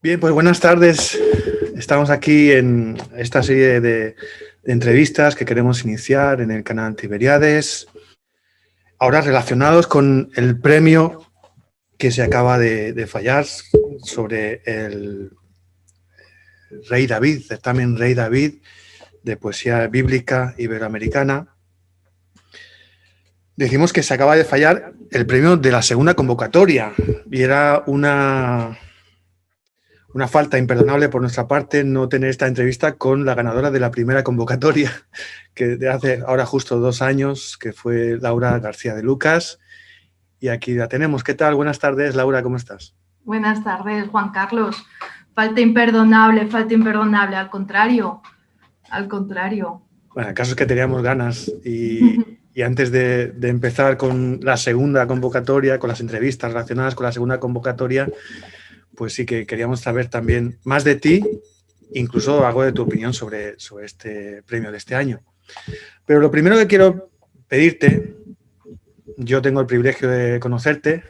Bien, pues buenas tardes. Estamos aquí en esta serie de entrevistas que queremos iniciar en el canal Tiberiades, ahora relacionados con el premio que se acaba de fallar sobre el Rey David, certamen Rey David de poesía bíblica iberoamericana. Decimos que se acaba de fallar el premio de la segunda convocatoria y era una falta imperdonable por nuestra parte no tener esta entrevista con la ganadora de la primera convocatoria, que de hace ahora justo 2 años, que fue Laura García de Lucas. Y aquí la tenemos. ¿Qué tal? Buenas tardes, Laura, ¿cómo estás? Buenas tardes, Juan Carlos. Falta imperdonable, al contrario. Bueno, el caso es que teníamos ganas y antes de empezar con la segunda convocatoria, con las entrevistas relacionadas con la segunda convocatoria, pues sí que queríamos saber también más de ti, incluso algo de tu opinión sobre este premio de este año. Pero lo primero que quiero pedirte, yo tengo el privilegio de conocerte,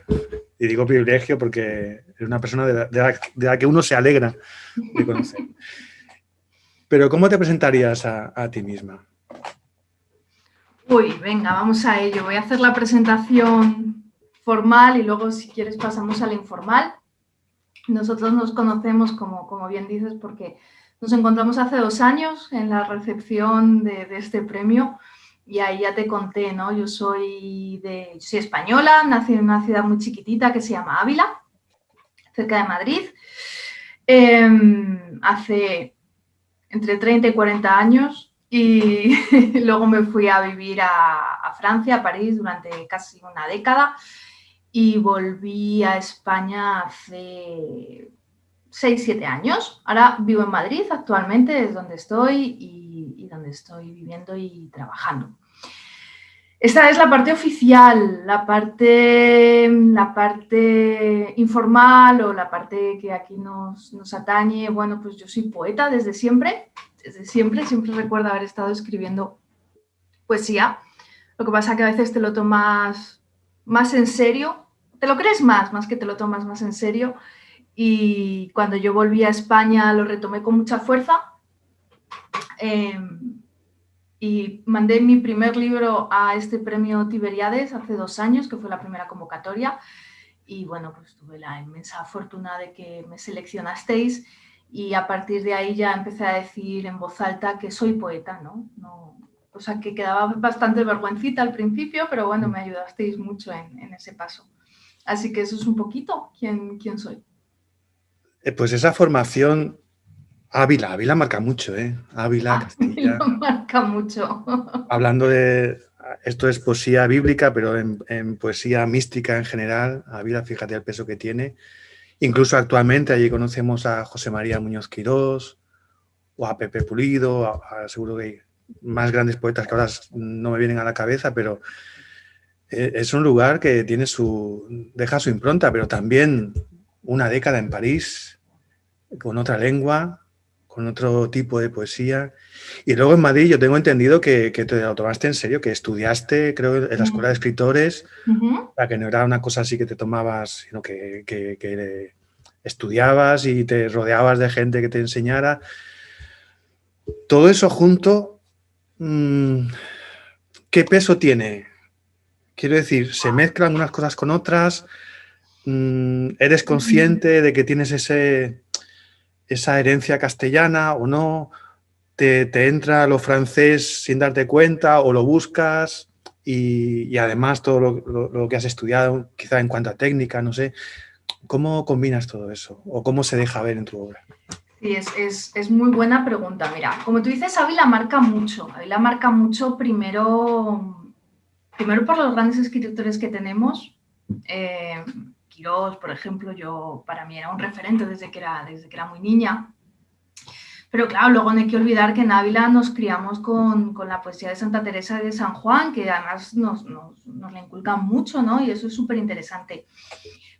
y digo privilegio porque eres una persona de la que uno se alegra de conocer. Pero ¿cómo te presentarías a ti misma? Uy, venga, vamos a ello. Voy a hacer la presentación formal y luego, si quieres, pasamos a la informal. Nosotros nos conocemos, como bien dices, porque nos encontramos hace 2 años en la recepción de este premio y ahí ya te conté, ¿no? Yo soy española, nací en una ciudad muy chiquitita que se llama Ávila, cerca de Madrid. Hace entre 30 y 40 años y luego me fui a vivir a Francia, a París, durante casi una década y volví a España hace 6-7 años. Ahora vivo en Madrid actualmente, es donde estoy y donde estoy viviendo y trabajando. Esta es la parte oficial, la parte informal o la parte que aquí nos atañe. Bueno, pues yo soy poeta desde siempre siempre recuerdo haber estado escribiendo poesía. Lo que pasa es que a veces te lo tomas más en serio, te lo crees más que te lo tomas más en serio. Y cuando yo volví a España lo retomé con mucha fuerza. Y mandé mi primer libro a este premio Tiberiades hace 2 años, que fue la primera convocatoria. Y bueno, pues tuve la inmensa fortuna de que me seleccionasteis y a partir de ahí ya empecé a decir en voz alta que soy poeta, ¿no? O sea, que quedaba bastante vergüencita al principio, pero bueno, me ayudasteis mucho en ese paso. Así que eso es un poquito quién soy. Pues esa formación, Ávila marca mucho, ¿eh? Ávila, Castilla. Marca mucho. Hablando de, esto es poesía bíblica, pero en poesía mística en general, Ávila, fíjate el peso que tiene. Incluso actualmente allí conocemos a José María Muñoz Quirós o a Pepe Pulido, seguro que hay más grandes poetas que ahora no me vienen a la cabeza, pero es un lugar que tiene deja su impronta, pero también una década en París, con otra lengua, con otro tipo de poesía. Y luego en Madrid yo tengo entendido que te lo tomaste en serio, que estudiaste, creo, en la Escuela de Escritores, para que no era una cosa así que te tomabas, sino que estudiabas y te rodeabas de gente que te enseñara. Todo eso junto, ¿qué peso tiene? Quiero decir, ¿se mezclan unas cosas con otras? ¿Eres consciente de que tienes esa herencia castellana o no? ¿Te entra lo francés sin darte cuenta o lo buscas? Y además todo lo que has estudiado, quizá en cuanto a técnica, no sé. ¿Cómo combinas todo eso? ¿O cómo se deja ver en tu obra? Sí, es muy buena pregunta. Mira, como tú dices, Ávila marca mucho. Ávila marca mucho primero por los grandes escritores que tenemos. Quirós, por ejemplo, para mí era un referente desde que era muy niña. Pero claro, luego no hay que olvidar que en Ávila nos criamos con la poesía de Santa Teresa de San Juan, que además nos la inculcan mucho, ¿no? Y eso es súper interesante.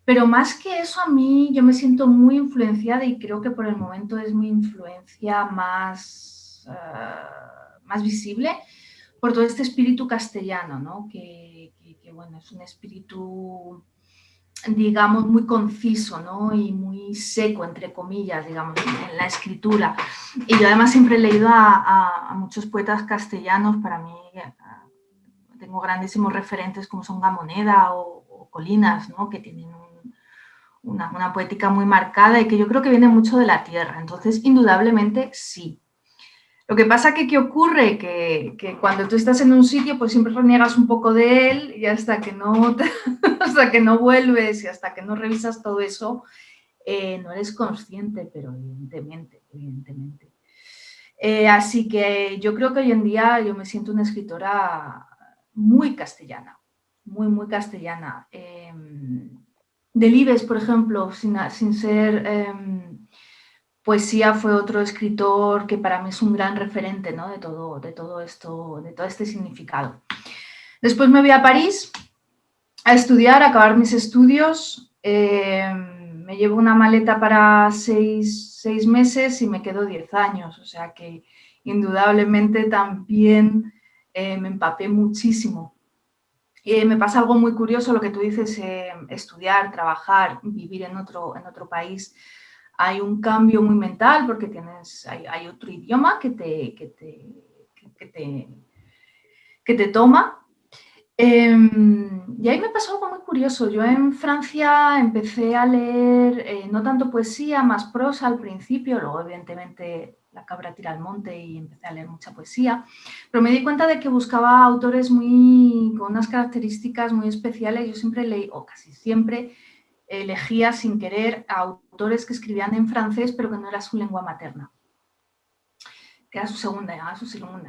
Pero más que eso, a mí yo me siento muy influenciada y creo que por el momento es mi influencia más visible por todo este espíritu castellano, ¿no? Que bueno, es un espíritu digamos, muy conciso, ¿no? Y muy seco, entre comillas, digamos, en la escritura. Y yo además siempre he leído a muchos poetas castellanos. Para mí tengo grandísimos referentes como son Gamoneda o Colinas, ¿no? Que tienen una poética muy marcada y que yo creo que viene mucho de la tierra. Entonces, indudablemente, sí. Lo que pasa que, ¿qué ocurre? Que cuando tú estás en un sitio, pues siempre reniegas un poco de él y hasta que no, hasta que no vuelves y hasta que no revisas todo eso, no eres consciente, pero evidentemente, evidentemente. Así que yo creo que hoy en día yo me siento una escritora muy castellana, muy, muy castellana. Delibes, por ejemplo, sin ser poesía, fue otro escritor que para mí es un gran referente, ¿no? De todo esto, de todo este significado. Después me voy a París a estudiar, a acabar mis estudios. Me llevo una maleta para seis meses y me quedo 10 años. O sea que indudablemente también me empapé muchísimo. Me pasa algo muy curioso, lo que tú dices, estudiar, trabajar, vivir en otro país. Hay un cambio muy mental porque hay otro idioma que te toma. Y ahí me pasó algo muy curioso. Yo en Francia empecé a leer no tanto poesía, más prosa al principio, luego evidentemente la cabra tira al monte y empecé a leer mucha poesía, pero me di cuenta de que buscaba autores con unas características muy especiales. Yo siempre leí, o casi siempre, elegía sin querer a autores que escribían en francés, pero que no era su lengua materna, que era su segunda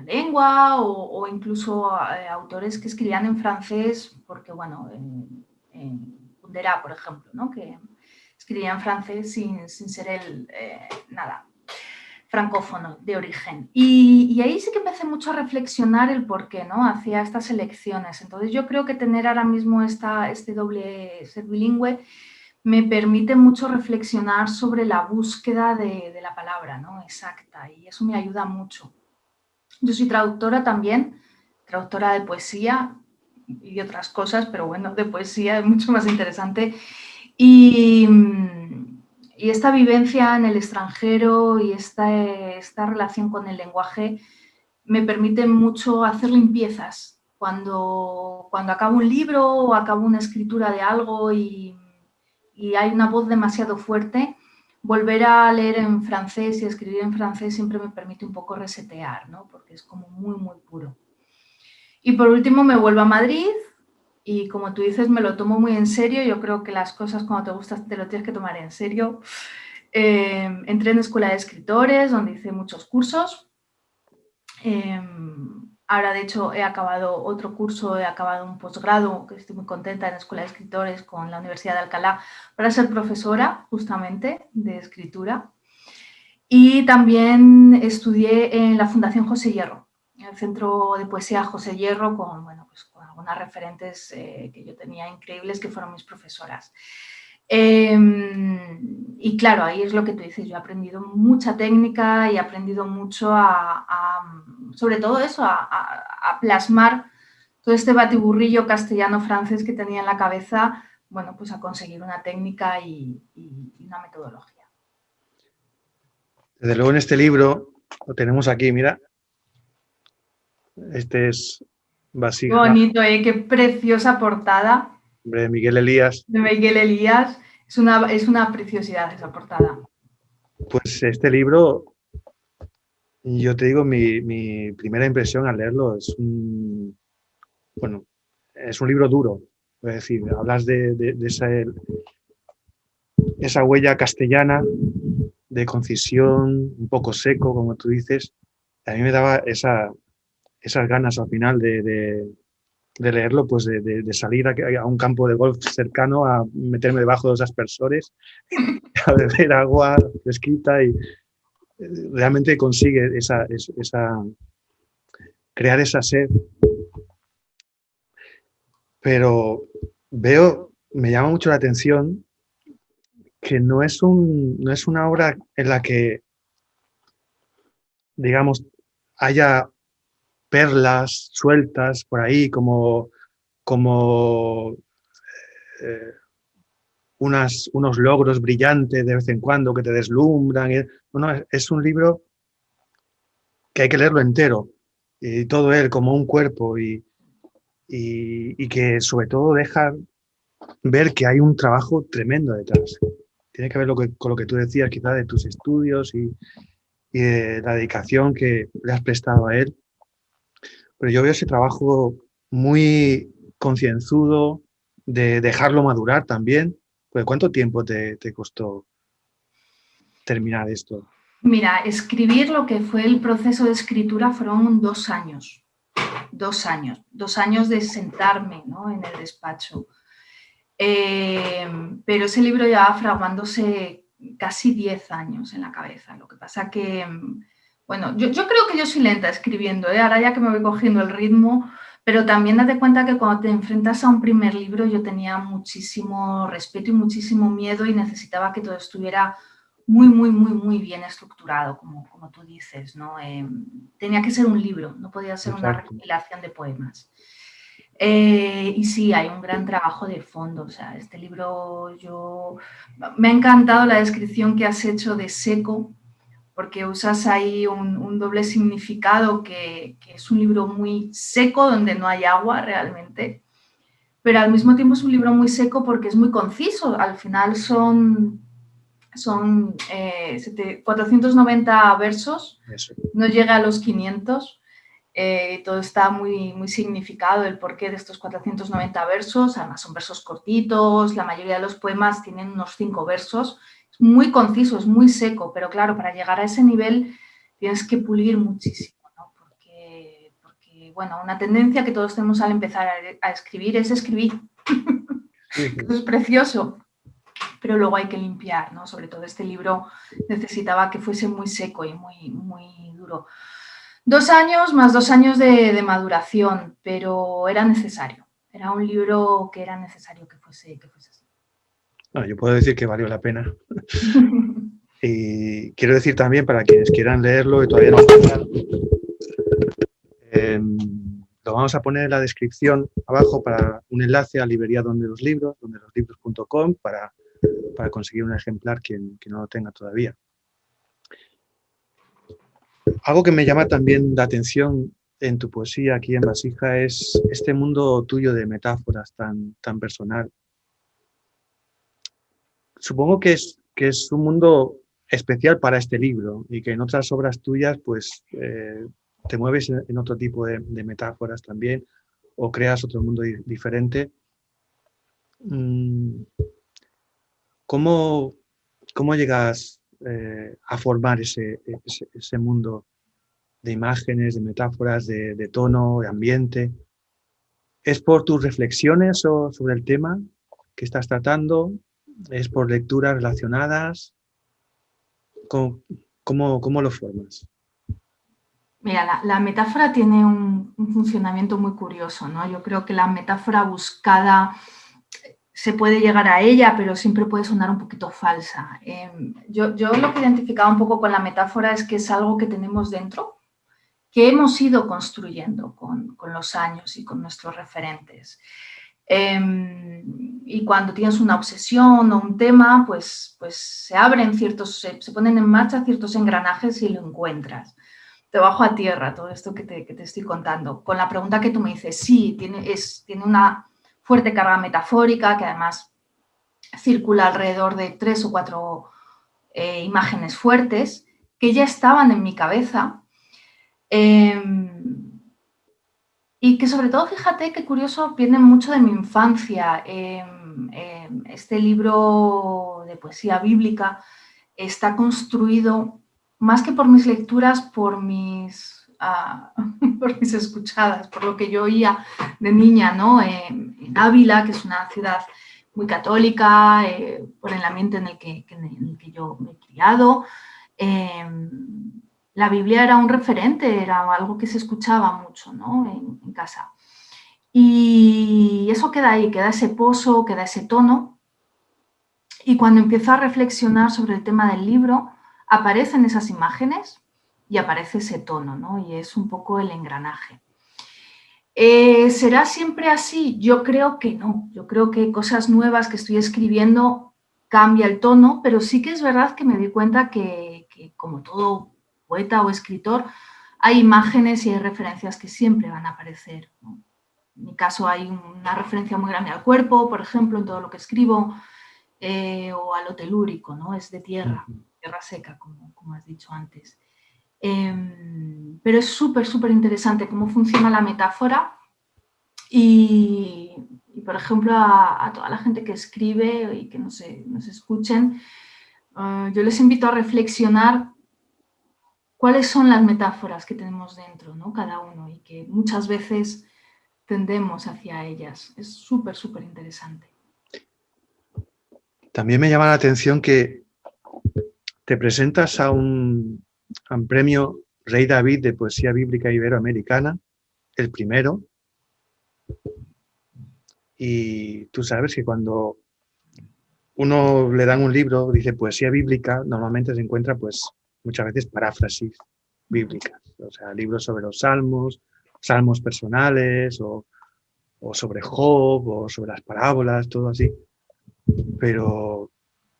lengua, o incluso autores que escribían en francés, porque, bueno, Kundera, por ejemplo, ¿no? Que escribía en francés sin ser él nada francófono de origen. Y ahí sí que empecé mucho a reflexionar el por qué, ¿no? Hacía estas elecciones. Entonces yo creo que tener ahora mismo este doble ser bilingüe me permite mucho reflexionar sobre la búsqueda de la palabra, ¿no? Exacta, y eso me ayuda mucho. Yo soy traductora también, traductora de poesía y de otras cosas, pero bueno, de poesía es mucho más interesante. Y, y esta vivencia en el extranjero y esta relación con el lenguaje me permite mucho hacer limpiezas. Cuando acabo un libro o acabo una escritura de algo y hay una voz demasiado fuerte, volver a leer en francés y escribir en francés siempre me permite un poco resetear, ¿no? Porque es como muy, muy puro. Y por último me vuelvo a Madrid y, como tú dices, me lo tomo muy en serio. Yo creo que las cosas, cuando te gustan, te lo tienes que tomar en serio. Entré en escuela de escritores, donde hice muchos cursos. Ahora, de hecho, he acabado otro curso, he acabado un posgrado, que estoy muy contenta, en Escuela de Escritores con la Universidad de Alcalá, para ser profesora, justamente, de escritura. Y también estudié en la Fundación José Hierro, en el Centro de Poesía José Hierro, con algunas referentes que yo tenía increíbles, que fueron mis profesoras. Y claro, ahí es lo que tú dices, yo he aprendido mucha técnica y he aprendido mucho sobre todo eso, a plasmar todo este batiburrillo castellano-francés que tenía en la cabeza, bueno, pues a conseguir una técnica y una metodología. Desde luego en este libro, lo tenemos aquí, mira, este es Qué Vasija, bonito, qué preciosa portada de Miguel Elías. de Miguel Elías. Es una preciosidad esa portada. Pues este libro, yo te digo, mi primera impresión al leerlo bueno, es un libro duro. Es decir, hablas de esa huella castellana de concisión, un poco seco, como tú dices. A mí me daba esas ganas al final de leerlo, pues de salir a un campo de golf cercano, a meterme debajo de los aspersores, a beber agua fresquita y realmente consigue crear esa sed. Pero me llama mucho la atención que no es una obra en la que, digamos, haya perlas sueltas por ahí como eh, unos logros brillantes de vez en cuando que te deslumbran. No, es un libro que hay que leerlo entero, y todo él como un cuerpo, y que sobre todo deja ver que hay un trabajo tremendo detrás. Tiene que ver con lo que tú decías, quizás de tus estudios y de la dedicación que le has prestado a él. Pero yo veo ese trabajo muy concienzudo de dejarlo madurar también. Pues, ¿cuánto tiempo te costó terminar esto? Mira, escribir lo que fue el proceso de escritura fueron 2 años. 2 años. 2 años de sentarme, ¿no?, en el despacho. Pero ese libro llevaba fraguándose casi 10 años en la cabeza. Lo que pasa que, bueno, yo creo que yo soy lenta escribiendo, ahora ya que me voy cogiendo el ritmo, pero también date cuenta que cuando te enfrentas a un primer libro yo tenía muchísimo respeto y muchísimo miedo y necesitaba que todo estuviera muy, muy, muy, muy bien estructurado, como tú dices, ¿no? Tenía que ser un libro, no podía ser una recopilación de poemas. Y sí, hay un gran trabajo de fondo. O sea, este libro me ha encantado la descripción que has hecho de seco, porque usas ahí un doble significado, que es un libro muy seco, donde no hay agua realmente, pero al mismo tiempo es un libro muy seco porque es muy conciso. Al final son 490 versos, no llega a los 500. Todo está muy, muy significado, el porqué de estos 490 versos. Además son versos cortitos, la mayoría de los poemas tienen unos 5 versos. Es muy conciso, es muy seco, pero claro, para llegar a ese nivel tienes que pulir muchísimo, ¿no? Porque, bueno, una tendencia que todos tenemos al empezar a escribir es escribir. Eso es precioso, pero luego hay que limpiar, ¿no? Sobre todo este libro necesitaba que fuese muy seco y muy, muy duro. 2 años más 2 años de maduración, pero era necesario. Era un libro que era necesario que fuese así. Bueno, yo puedo decir que valió la pena. Y quiero decir también, para quienes quieran leerlo y todavía no lo tengan, lo vamos a poner en la descripción abajo para un enlace a Librería Donde los Libros.com para conseguir un ejemplar que no lo tenga todavía. Algo que me llama también la atención en tu poesía aquí en Vasija es este mundo tuyo de metáforas tan personal. Supongo que es un mundo especial para este libro y que en otras obras tuyas pues te mueves en otro tipo de metáforas también o creas otro mundo diferente. ¿Cómo llegas a formar ese mundo de imágenes, de metáforas, de tono, de ambiente? ¿Es por tus reflexiones sobre el tema que estás tratando? ¿Es por lecturas relacionadas? ¿Cómo lo formas? Mira, la metáfora tiene un funcionamiento muy curioso, ¿no? Yo creo que la metáfora buscada se puede llegar a ella, pero siempre puede sonar un poquito falsa. Yo lo que identificaba un poco con la metáfora es que es algo que tenemos dentro, que hemos ido construyendo con los años y con nuestros referentes. Y cuando tienes una obsesión o un tema, pues se abren se ponen en marcha ciertos engranajes y lo encuentras. Te bajo a tierra todo esto que te estoy contando. Con la pregunta que tú me dices, sí, tiene una fuerte carga metafórica que además circula alrededor de 3 o 4 imágenes fuertes que ya estaban en mi cabeza. Y que sobre todo, fíjate qué curioso, viene mucho de mi infancia. Este libro de poesía bíblica está construido más que por mis lecturas, por mis escuchadas, por lo que yo oía de niña, ¿no? En Ávila, que es una ciudad muy católica, por el ambiente en el que yo me he criado. La Biblia era un referente, era algo que se escuchaba mucho, ¿no? en casa. Y eso queda ahí, queda ese pozo, queda ese tono. Y cuando empiezo a reflexionar sobre el tema del libro, aparecen esas imágenes y aparece ese tono, ¿no? Y es un poco el engranaje. ¿Será siempre así? Yo creo que no. Yo creo que cosas nuevas que estoy escribiendo cambia el tono, pero sí que es verdad que me di cuenta que como todo poeta o escritor, hay imágenes y hay referencias que siempre van a aparecer, ¿no? En mi caso hay una referencia muy grande al cuerpo, por ejemplo, en todo lo que escribo, o a lo telúrico, ¿no? Es de tierra, tierra seca, como has dicho antes. Pero es súper, súper interesante cómo funciona la metáfora y por ejemplo, a toda la gente que escribe y que nos escuchen, yo les invito a reflexionar cuáles son las metáforas que tenemos dentro, ¿no? Cada uno, y que muchas veces tendemos hacia ellas. Es súper, súper interesante. También me llama la atención que te presentas a un premio Rey David de Poesía Bíblica Iberoamericana, el primero, y tú sabes que cuando uno le dan un libro, dice poesía bíblica, normalmente se encuentra pues muchas veces paráfrasis bíblicas, o sea, libros sobre los salmos, salmos personales o sobre Job o sobre las parábolas, todo así, pero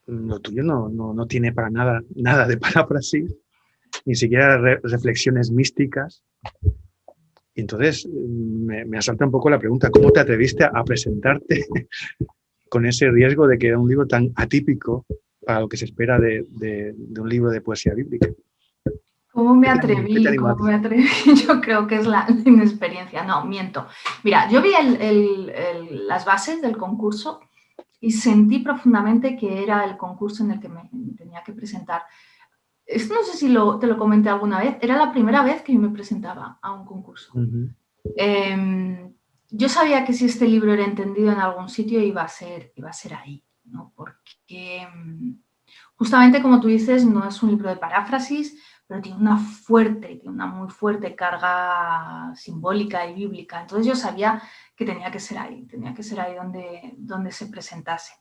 lo tuyo no tiene para nada de paráfrasis, ni siquiera reflexiones místicas. Y entonces me asalta un poco la pregunta, ¿cómo te atreviste a presentarte con ese riesgo de que era un libro tan atípico para lo que se espera de un libro de poesía bíblica? ¿Cómo me ¿Qué te atreví? animó a ¿Cómo ti? me atreví? Yo creo que es la inexperiencia. No, miento. Mira, yo vi las bases del concurso y sentí profundamente que era el concurso en el que me tenía que presentar. Esto no sé si te lo comenté alguna vez. Era la primera vez que yo me presentaba a un concurso. Yo sabía que si este libro era entendido en algún sitio iba a ser ahí, ¿no? Porque justamente como tú dices, no es un libro de paráfrasis, pero tiene una muy fuerte carga simbólica y bíblica. Entonces yo sabía que tenía que ser ahí donde se presentase.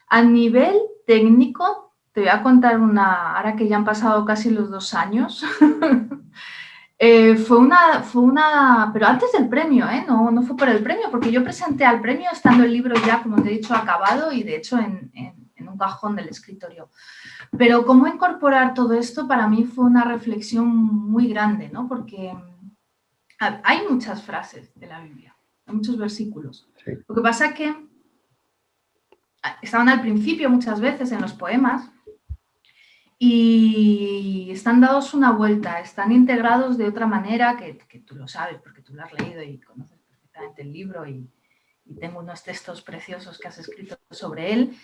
A nivel técnico, te voy a contar ahora que ya han pasado casi los 2 años, pero antes del premio, no fue por el premio, porque yo presenté al premio estando el libro ya, como te he dicho, acabado y de hecho en un cajón del escritorio. Pero cómo incorporar todo esto para mí fue una reflexión muy grande, ¿no? Porque hay muchas frases de la Biblia, hay muchos versículos. Sí. Lo que pasa es que estaban al principio muchas veces en los poemas y están dados una vuelta, están integrados de otra manera que tú lo sabes porque tú lo has leído y conoces perfectamente el libro y tengo unos textos preciosos que has escrito sobre él,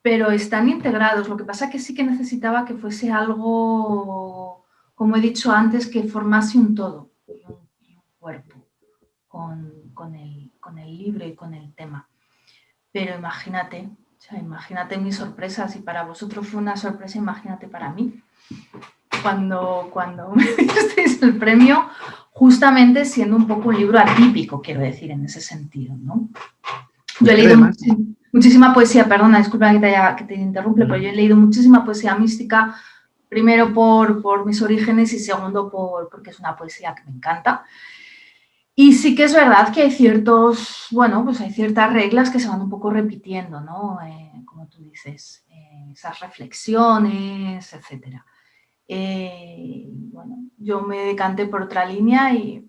pero están integrados. Lo que pasa es que sí que necesitaba que fuese algo, como he dicho antes, que formase un todo y un cuerpo con el libro y con el tema. Pero imagínate mis sorpresas, y para vosotros fue una sorpresa, imagínate para mí. Cuando me disteis el premio, justamente siendo un poco un libro atípico, quiero decir, en ese sentido, ¿no? Yo he leído muchísima poesía, perdona, disculpa que te interrumpe, pero yo he leído muchísima poesía mística, primero por mis orígenes y segundo porque es una poesía que me encanta. Y sí que es verdad que hay ciertas reglas que se van un poco repitiendo, ¿no? Como tú dices, esas reflexiones, etcétera. Bueno, yo me decanté por otra línea y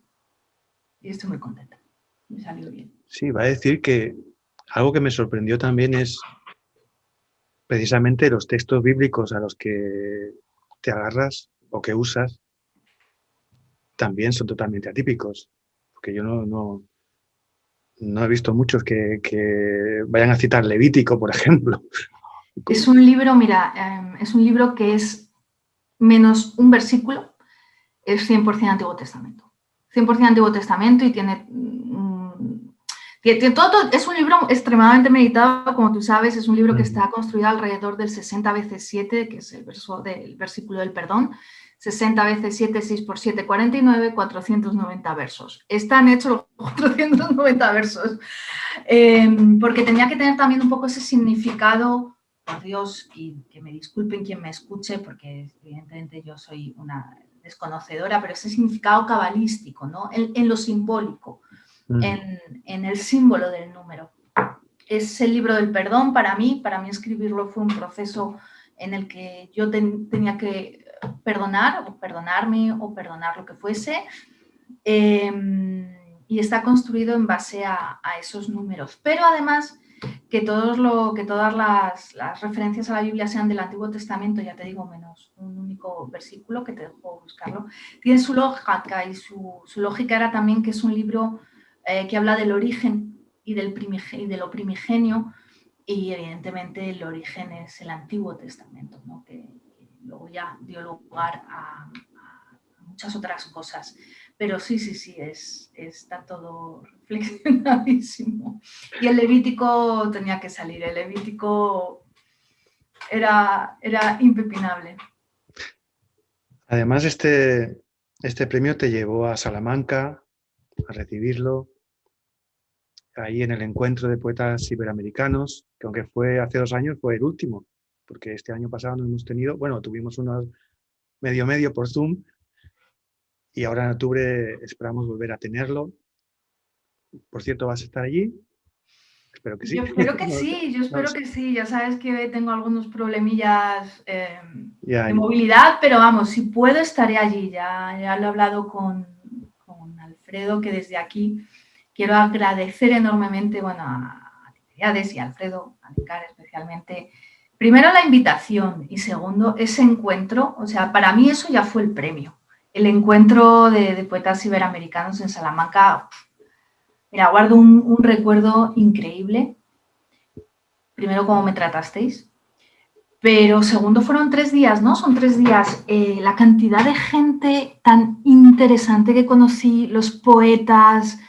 estoy muy contenta. Me salió bien. Sí, va a decir que algo que me sorprendió también es precisamente los textos bíblicos a los que te agarras o que usas también son totalmente atípicos. Porque yo no he visto muchos que vayan a citar Levítico, por ejemplo. Es un libro, mira, es un libro que es menos un versículo, es 100% Antiguo Testamento. 100% Antiguo Testamento y tiene todo, es un libro extremadamente meditado, como tú sabes, es un libro que está construido alrededor del 60 veces 7, que es el versículo del perdón. 60 veces 7, 6 por 7, 49, 490 versos. Están hechos los 490 versos, porque tenía que tener también un poco ese significado, por Dios, y que me disculpen quien me escuche, porque evidentemente yo soy una desconocedora, pero ese significado cabalístico, ¿no? En lo simbólico. En el símbolo del número. es el libro del perdón para mí. Para mí escribirlo fue un proceso en el que yo tenía que perdonar o perdonarme o perdonar lo que fuese. Y está construido en base a esos números. Pero además, que todas las referencias a la Biblia sean del Antiguo Testamento, ya te digo, menos un único versículo, que te dejo buscarlo, tiene su lógica, y su lógica era también que es un libro que habla del origen y de lo primigenio, y evidentemente el origen es el Antiguo Testamento, ¿no? que luego ya dio lugar a muchas otras cosas. Pero sí, está todo reflexionadísimo. Y el Levítico tenía que salir, el Levítico era impepinable. Además, este premio te llevó a Salamanca a recibirlo, ahí en el encuentro de poetas iberoamericanos, que aunque fue hace 2 años, fue el último, porque este año pasado no hemos tenido, bueno, tuvimos unos medio por Zoom, y ahora en octubre esperamos volver a tenerlo. Por cierto, ¿vas a estar allí? Espero que sí. Yo espero que sí, que sí. Ya sabes que tengo algunos problemillas de movilidad, pero vamos, si puedo estaré allí. Ya lo he hablado con Alfredo, que desde aquí quiero agradecer enormemente, bueno, a Tiberíades y a Alfredo, a Nicar especialmente, primero la invitación y segundo ese encuentro. O sea, para mí eso ya fue el premio. El encuentro de poetas iberoamericanos en Salamanca. Mira, guardo un recuerdo increíble. Primero, cómo me tratasteis. Pero segundo, fueron 3 días, ¿no? Son 3 días. La cantidad de gente tan interesante que conocí, los poetas,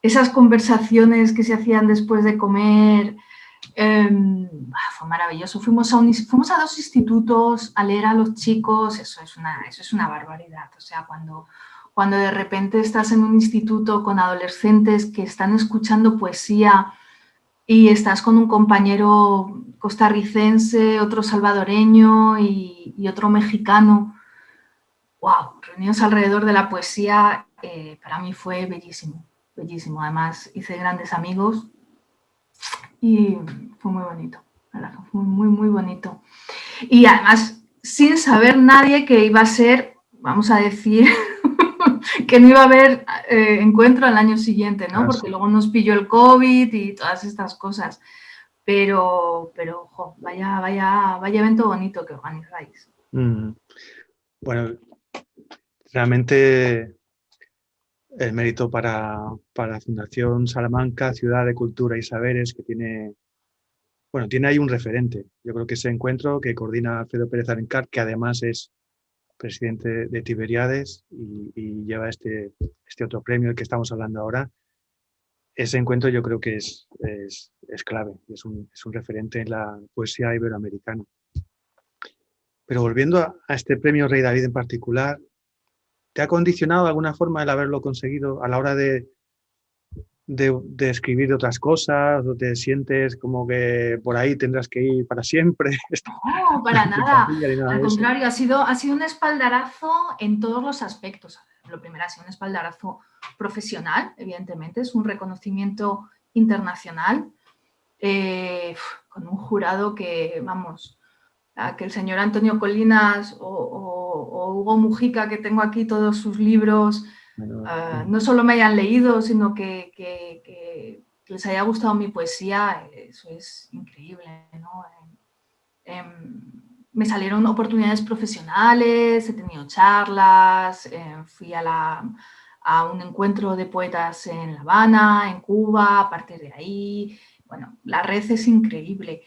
esas conversaciones que se hacían después de comer, fue maravilloso. Fuimos a 2 institutos a leer a los chicos. Eso es una barbaridad. O sea, cuando de repente estás en un instituto con adolescentes que están escuchando poesía y estás con un compañero costarricense, otro salvadoreño y otro mexicano, wow, reunidos alrededor de la poesía, para mí fue bellísimo, bellísimo. Además, hice grandes amigos y fue muy bonito, ¿verdad? Fue muy, muy bonito. Y además, sin saber nadie que iba a ser, vamos a decir, que no iba a haber encuentro al año siguiente, ¿no? Porque luego nos pilló el COVID y todas estas cosas. Pero ojo, vaya evento bonito que organizáis. Bueno, realmente el mérito para la Fundación Salamanca, Ciudad de Cultura y Saberes, que tiene ahí un referente. Yo creo que ese encuentro que coordina Alfredo Pérez Alencar, que además es presidente de Tiberíades y lleva este otro premio del que estamos hablando ahora, ese encuentro yo creo que es clave, es un referente en la poesía iberoamericana. Pero volviendo a este premio Rey David en particular, ¿te ha condicionado de alguna forma el haberlo conseguido a la hora de escribir otras cosas, o te sientes como que por ahí tendrás que ir para siempre? No, para nada. Al contrario, ha sido un espaldarazo en todos los aspectos. Lo primero ha sido un espaldarazo profesional, evidentemente, es un reconocimiento internacional, con un jurado que, vamos, que el señor Antonio Colinas o Hugo Mujica, que tengo aquí todos sus libros, no solo me hayan leído, sino que les haya gustado mi poesía. Eso es increíble, ¿no? Me salieron oportunidades profesionales, he tenido charlas, fui a un encuentro de poetas en La Habana, en Cuba. A partir de ahí, bueno, la red es increíble.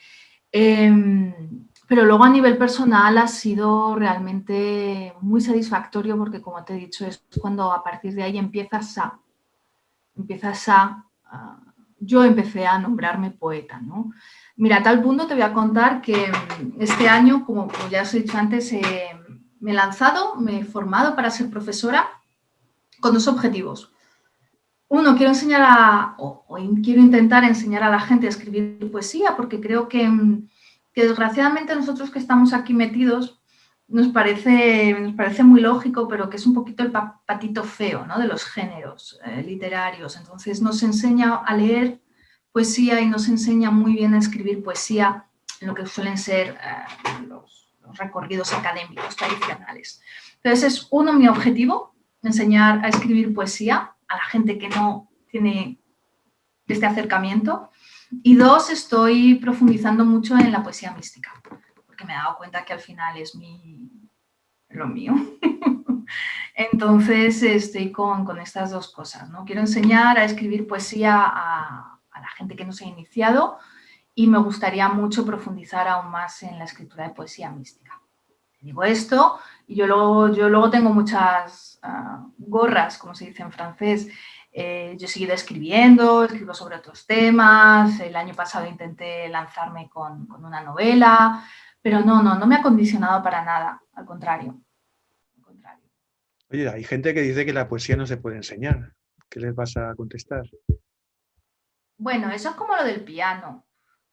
Pero luego a nivel personal ha sido realmente muy satisfactorio, porque, como te he dicho, es cuando a partir de ahí yo empecé a nombrarme poeta, ¿no? Mira, a tal punto te voy a contar que este año, como ya os he dicho antes, me he lanzado, me he formado para ser profesora con 2 objetivos. Uno, quiero intentar enseñar a la gente a escribir poesía, porque creo que desgraciadamente nosotros que estamos aquí metidos nos parece muy lógico, pero que es un poquito el patito feo, ¿no?, de los géneros literarios. Entonces nos enseña a leer poesía y nos enseña muy bien a escribir poesía en lo que suelen ser los recorridos académicos tradicionales. Entonces es uno mi objetivo, enseñar a escribir poesía a la gente que no tiene este acercamiento. Y dos, estoy profundizando mucho en la poesía mística, porque me he dado cuenta que al final es lo mío. Entonces estoy con estas dos cosas, ¿no? Quiero enseñar a escribir poesía a la gente que no se ha iniciado y me gustaría mucho profundizar aún más en la escritura de poesía mística. Digo esto y yo luego tengo muchas gorras, como se dice en francés. Yo he seguido escribo sobre otros temas. El año pasado intenté lanzarme con una novela, pero no me ha condicionado para nada, al contrario. Oye, hay gente que dice que la poesía no se puede enseñar. ¿Qué les vas a contestar? Bueno, eso es como lo del piano.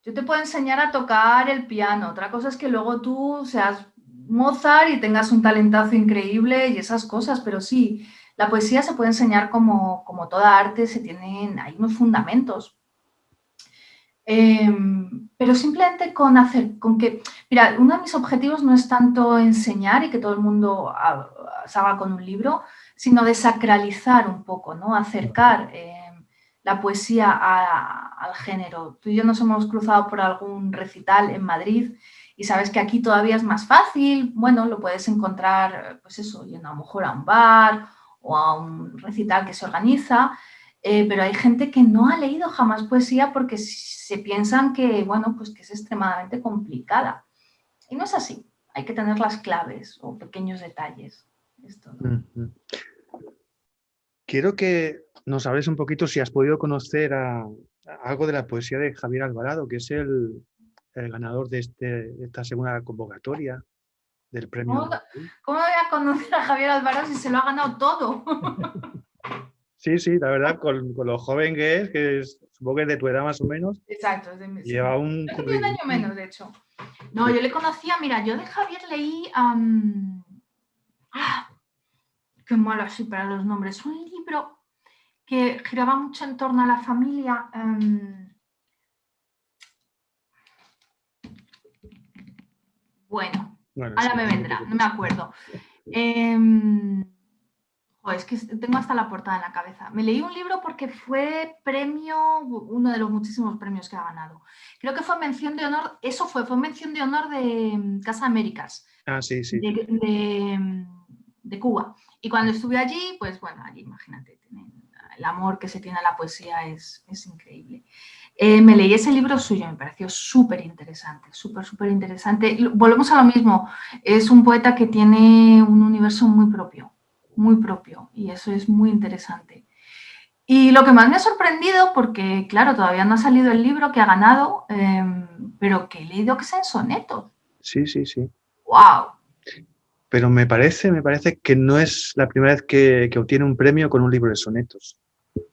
Yo te puedo enseñar a tocar el piano. Otra cosa es que luego tú seas Mozart y tengas un talentazo increíble y esas cosas, pero sí, la poesía se puede enseñar como toda arte, hay unos fundamentos. Pero simplemente con que, mira, uno de mis objetivos no es tanto enseñar y que todo el mundo salga con un libro, sino desacralizar un poco, ¿no? Acercar la poesía al género. Tú y yo nos hemos cruzado por algún recital en Madrid y sabes que aquí todavía es más fácil. Bueno, lo puedes encontrar, pues eso, yendo a lo mejor a un bar o a un recital que se organiza. Pero hay gente que no ha leído jamás poesía porque se piensan que, bueno, pues que es extremadamente complicada. Y no es así. Hay que tener las claves o pequeños detalles. Esto, ¿no? Quiero que nos hables un poquito si has podido conocer algo de la poesía de Javier Alvarado, que es el ganador de esta segunda convocatoria del premio. ¿Cómo voy a conocer a Javier Alvarado si se lo ha ganado todo? Sí, la verdad, con lo joven que es, supongo que es de tu edad más o menos. Exacto, es de mi Lleva un año menos, de hecho. No, yo le conocía, mira, yo de Javier leí... qué malo así para los nombres. Un libro que giraba mucho en torno a la familia. Bueno, ahora me vendrá, no me acuerdo. Es que tengo hasta la portada en la cabeza. Me leí un libro porque fue premio, uno de los muchísimos premios que ha ganado. Creo que fue mención de honor, fue mención de honor de Casa Américas. Ah, sí. De Cuba. Y cuando estuve allí, pues bueno, allí imagínate, el amor que se tiene a la poesía es increíble. Me leí ese libro suyo, me pareció súper interesante, súper interesante. Volvemos a lo mismo, es un poeta que tiene un universo muy propio, y eso es muy interesante. Y lo que más me ha sorprendido, porque claro, todavía no ha salido el libro que ha ganado, pero que he leído que es en sonetos. Sí. ¡Wow! Pero me parece que no es la primera vez que obtiene un premio con un libro de sonetos.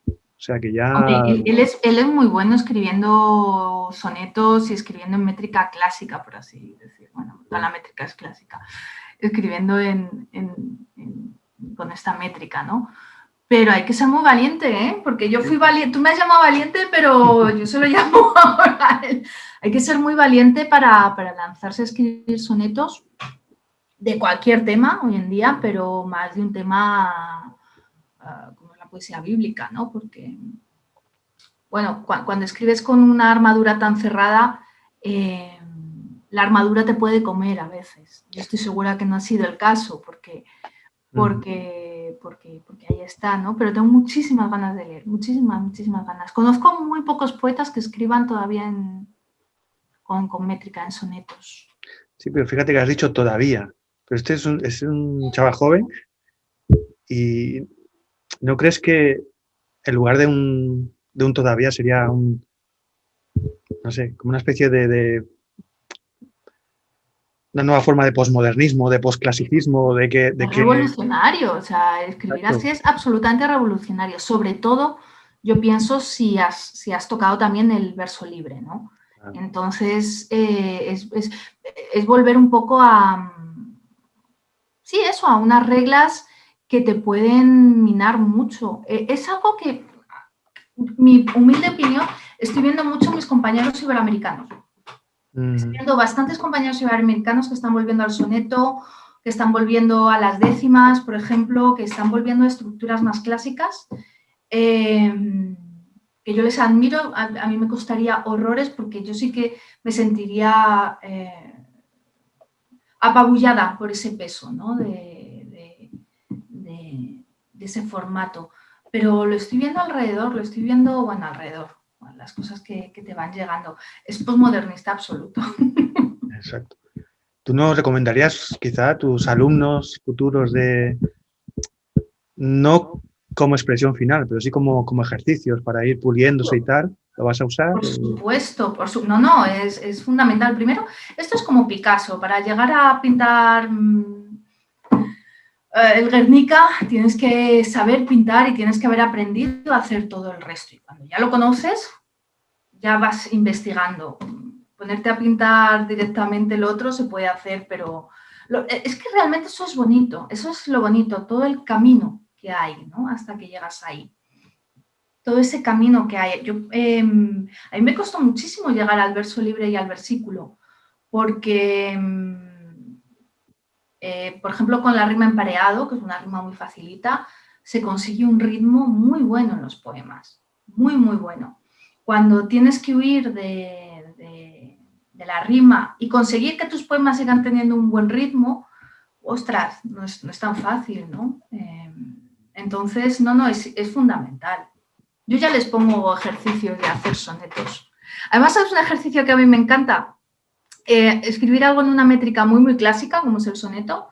O sea que ya... Hombre, él es muy bueno escribiendo sonetos y escribiendo en métrica clásica, por así decir. Bueno, toda la métrica es clásica. Escribiendo con esta métrica, ¿no? Pero hay que ser muy valiente, ¿eh? Porque yo fui valiente, tú me has llamado valiente, pero yo se lo llamo ahora. Hay que ser muy valiente para lanzarse a escribir sonetos de cualquier tema hoy en día, pero más de un tema como la poesía bíblica, ¿no? Porque, bueno, cuando escribes con una armadura tan cerrada, la armadura te puede comer a veces. Yo estoy segura que no ha sido el caso, porque ahí está, ¿no? Pero tengo muchísimas ganas de leer, muchísimas ganas. Conozco muy pocos poetas que escriban todavía con métrica en sonetos. Sí, pero fíjate que has dicho todavía. Pero este es un chaval joven y ¿no crees que en lugar de un todavía sería no sé, como una especie de una nueva forma de posmodernismo, de posclasicismo, Es revolucionario, o sea, escribir así es absolutamente revolucionario. Sobre todo, yo pienso si has tocado también el verso libre, ¿no? Entonces, es volver un poco a unas reglas que te pueden minar mucho. Es algo que, mi humilde opinión, estoy viendo mucho mis compañeros iberoamericanos. Estoy viendo bastantes compañeros iberoamericanos que están volviendo al soneto, que están volviendo a las décimas, por ejemplo, que están volviendo a estructuras más clásicas, que yo les admiro. A mí me costaría horrores porque yo sí que me sentiría apabullada por ese peso, ¿no? de ese formato. Pero lo estoy viendo alrededor, lo estoy viendo, bueno, alrededor, bueno, las cosas que te van llegando. Es posmodernista absoluto. Exacto. ¿Tú nos recomendarías quizá a tus alumnos futuros de, no como expresión final, pero sí como ejercicios para ir puliéndose y tal? ¿Lo vas a usar? Por supuesto, no, es fundamental. Primero, esto es como Picasso. Para llegar a pintar el Guernica tienes que saber pintar y tienes que haber aprendido a hacer todo el resto. Y cuando ya lo conoces, ya vas investigando. Ponerte a pintar directamente el otro se puede hacer, pero es que realmente eso es bonito. Eso es lo bonito, todo el camino que hay, ¿no? Hasta que llegas ahí. Todo ese camino que hay. A mí me costó muchísimo llegar al verso libre y al versículo, porque, por ejemplo, con la rima empareado, que es una rima muy facilita, se consigue un ritmo muy bueno en los poemas, muy, muy bueno. Cuando tienes que huir de la rima y conseguir que tus poemas sigan teniendo un buen ritmo, ostras, no es tan fácil, ¿no? Entonces, es fundamental. Yo ya les pongo ejercicios de hacer sonetos. Además, es un ejercicio que a mí me encanta. Escribir algo en una métrica muy, muy clásica, como es el soneto,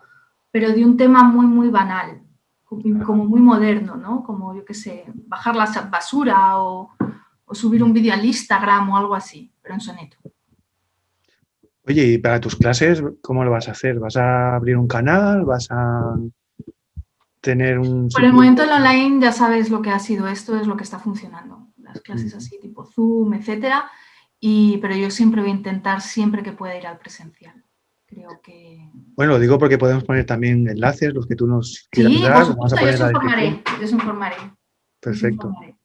pero de un tema muy, muy banal, como muy moderno, ¿no? Como, yo qué sé, bajar la basura o subir un vídeo al Instagram o algo así, pero en soneto. Oye, ¿y para tus clases cómo lo vas a hacer? ¿Vas a abrir un canal? ¿Vas a tener un Por el sitio? momento el online ya sabes lo que ha sido esto, es lo que está funcionando. Las clases así tipo Zoom, etcétera. Pero yo siempre voy a intentar, siempre que pueda, ir al presencial. Creo que... Bueno, lo digo porque podemos poner también enlaces, los que tú nos quieras Sí, por dar. Vamos a supuesto, yo poner en os la descripción. informaré. Yo os informaré. Yo os Perfecto. informaré.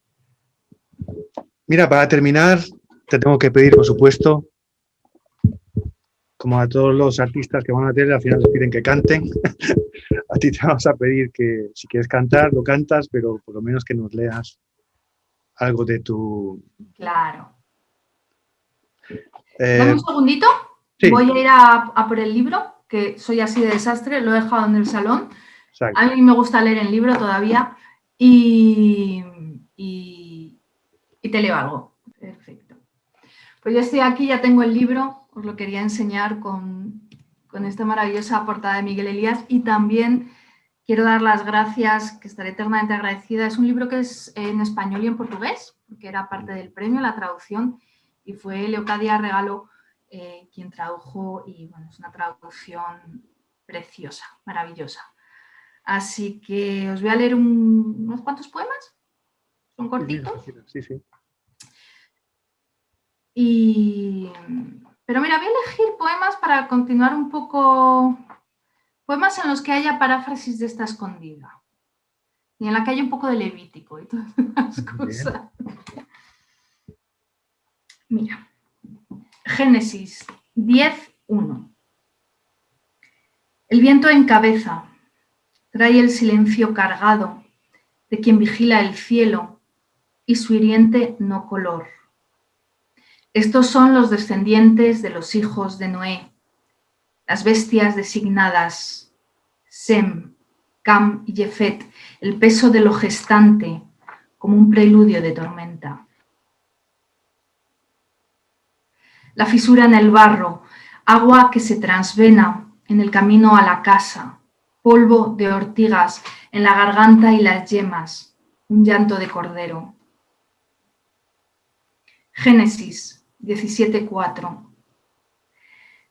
Mira, para terminar, te tengo que pedir, por supuesto, como a todos los artistas que van a la tele, al final les piden que canten. A ti te vamos a pedir que si quieres cantar, lo cantas, pero por lo menos que nos leas algo de tu... Claro. Dame un segundito. Sí, Voy a ir a por el libro, que soy así de desastre, lo he dejado en el salón. exacto. A mí me gusta leer el libro todavía y te leo algo. Perfecto. Pues yo estoy aquí, ya tengo el libro, os lo quería enseñar con esta maravillosa portada de Miguel Elías, y también quiero dar las gracias, que estaré eternamente agradecida. Es un libro que es en español y en portugués, porque era parte del premio, la traducción, y fue Leocadia Regalo quien tradujo, y bueno, es una traducción preciosa, maravillosa. Así que os voy a leer unos cuantos poemas, son cortitos. Sí, sí. Pero mira, voy a elegir poemas para continuar un poco, poemas en los que haya paráfrasis de esta escondida y en la que haya un poco de Levítico y todas las cosas. Mira, Génesis 10:1. El viento encabeza, trae el silencio cargado de quien vigila el cielo y su hiriente no color. Estos son los descendientes de los hijos de Noé, las bestias designadas, Sem, Cam y Jefet, el peso de lo gestante como un preludio de tormenta. La fisura en el barro, agua que se transvena en el camino a la casa, polvo de ortigas en la garganta y las yemas, un llanto de cordero. Génesis 17:4.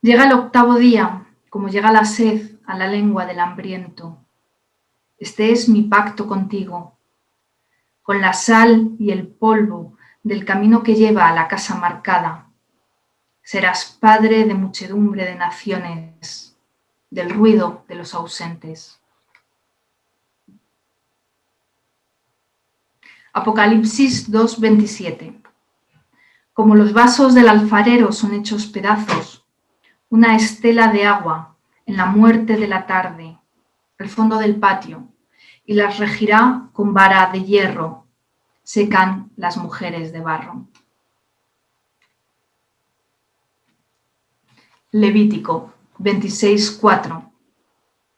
Llega el octavo día, como llega la sed a la lengua del hambriento. Este es mi pacto contigo, con la sal y el polvo del camino que lleva a la casa marcada. Serás padre de muchedumbre de naciones, del ruido de los ausentes. Apocalipsis 2:27. Como los vasos del alfarero son hechos pedazos, una estela de agua en la muerte de la tarde, al fondo del patio, y las regirá con vara de hierro, secan las mujeres de barro. Levítico 26:4.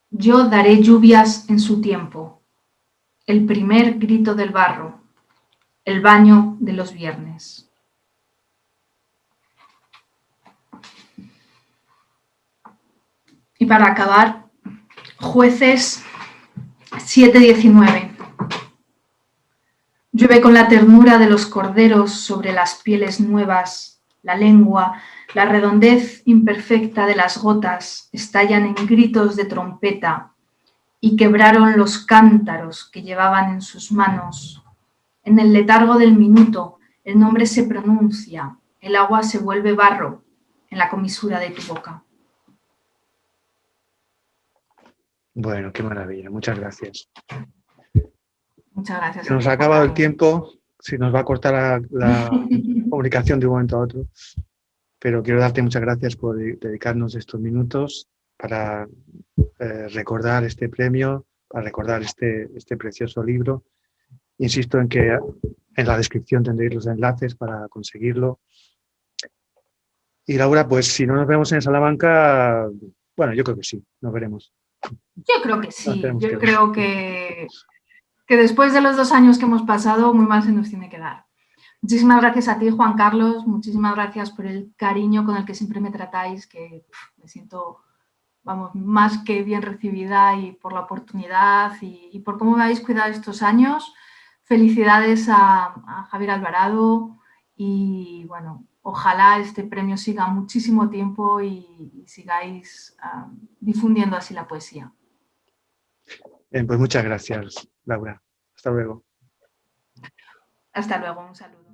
Yo daré lluvias en su tiempo, el primer grito del barro, el baño de los viernes. Y para acabar, Jueces 7:19. Llueve con la ternura de los corderos sobre las pieles nuevas, la lengua, la redondez imperfecta de las gotas estallan en gritos de trompeta y quebraron los cántaros que llevaban en sus manos. En el letargo del minuto el nombre se pronuncia, el agua se vuelve barro en la comisura de tu boca. Bueno, qué maravilla, muchas gracias. Muchas gracias. Se nos ha acabado el tiempo, si nos va a cortar la comunicación de un momento a otro, pero quiero darte muchas gracias por dedicarnos estos minutos para recordar este premio, para recordar este precioso libro. Insisto en que en la descripción tendréis los enlaces para conseguirlo. Y Laura, pues si no nos vemos en Salamanca, bueno, yo creo que sí, nos veremos. Yo creo que sí, yo creo que después de los 2 años que hemos pasado, muy mal se nos tiene que dar. Muchísimas gracias a ti, Juan Carlos, muchísimas gracias por el cariño con el que siempre me tratáis, que me siento, vamos, más que bien recibida, y por la oportunidad y por cómo me habéis cuidado estos años. Felicidades a Javier Alvarado y, bueno, ojalá este premio siga muchísimo tiempo y sigáis difundiendo así la poesía. Pues muchas gracias, Laura. Hasta luego. Hasta luego, un saludo.